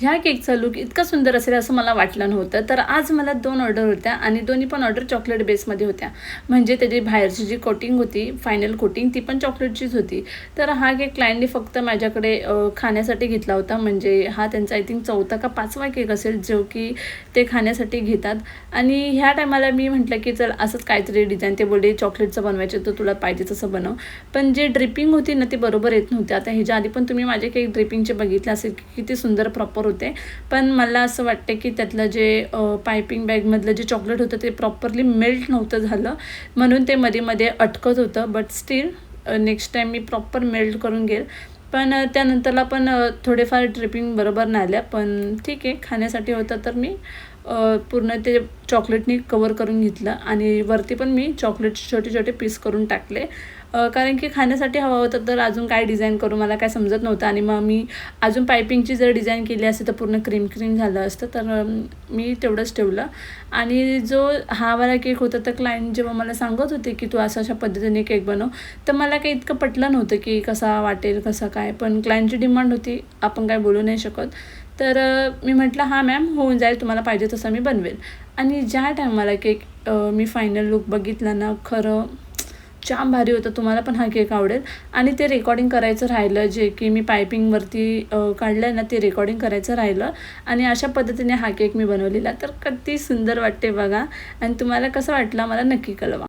ह्या केकचा लूक इतका सुंदर असेल असं मला वाटलं नव्हतं. तर आज मला 2 ऑर्डर होत्या आणि दोन्ही पण ऑर्डर चॉकलेट बेसमध्ये होत्या. म्हणजे त्याची बाहेरची जी कोटिंग होती, फायनल कोटिंग ती पण चॉकलेटचीच होती. तर हा केक क्लायंटने फक्त माझ्याकडे खाण्यासाठी घेतला होता. म्हणजे हा त्यांचा आय थिंक 4था का 5वा केक असेल जो की ते खाण्यासाठी घेतात. आणि ह्या टायमाला मी म्हटलं की चल असंच काहीतरी डिझाईन, ते बोलले चॉकलेटचं बनवायचं तर तुला पाहिजे तसं बनव. पण जे ड्रिपिंग होती ना ती बरोबर येत नव्हती. आता ह्याच्या आधी पण तुम्ही माझे केक ड्रिपिंगचे बघितले असेल की किती सुंदर प्रॉपर होते. पण मला असं वाटतं की त्यातलं जे पायपिंग बॅगमधलं जे चॉकलेट होतं ते प्रॉपरली मेल्ट नव्हतं झालं, म्हणून ते मध्ये मध्ये अटकत होतं. But still next time me proper melt करून घेईल. पण त्यानंतरला पण थोडेफार ड्रिपिंग बरोबर नाही आल्या. पण ठीक आहे, खाण्यासाठी होतं तर मी पूर्ण ते चॉकलेटनी कवर करून घेतलं आणि वरती पण मी चॉकलेटचे छोटे छोटे पीस करून टाकले. कारण की खाण्यासाठी हवं होतं तर अजून काय डिझाईन करू मला काय समजत नव्हतं. आणि मग मी अजून पायपिंगची जर डिझाईन केली असते तर पूर्ण क्रीम क्रीम झालं असतं. तर मी तेवढंच ठेवलं. आणि जो हा वाला केक होता तर क्लायंट जेव्हा मला सांगत होते की तू अशा पद्धतीने केक बनव, तर मला काही इतकं पटलं नव्हतं की कसा वाटेल कसं काय. पण क्लायंटची डिमांड होती, आपण काय बोलू नाही शकत. तर मी म्हटलं हां मॅम होऊन जाईल, तुम्हाला पाहिजे तसं मी बनवेल. आणि ज्या टायमाला केक मी फायनल लूक बघितला ना, खरं जाम भारी होतं. तुम्हाला पण हा केक आवडेल. आणि ते रेकॉर्डिंग करायचं राहिलं, जे की मी पायपिंगवरती काढलं आहे ना ते रेकॉर्डिंग करायचं राहिलं. आणि अशा पद्धतीने हा केक मी बनवलेला. तर किती सुंदर वाटते बघा. आणि तुम्हाला कसं वाटलं मला नक्की कळवा.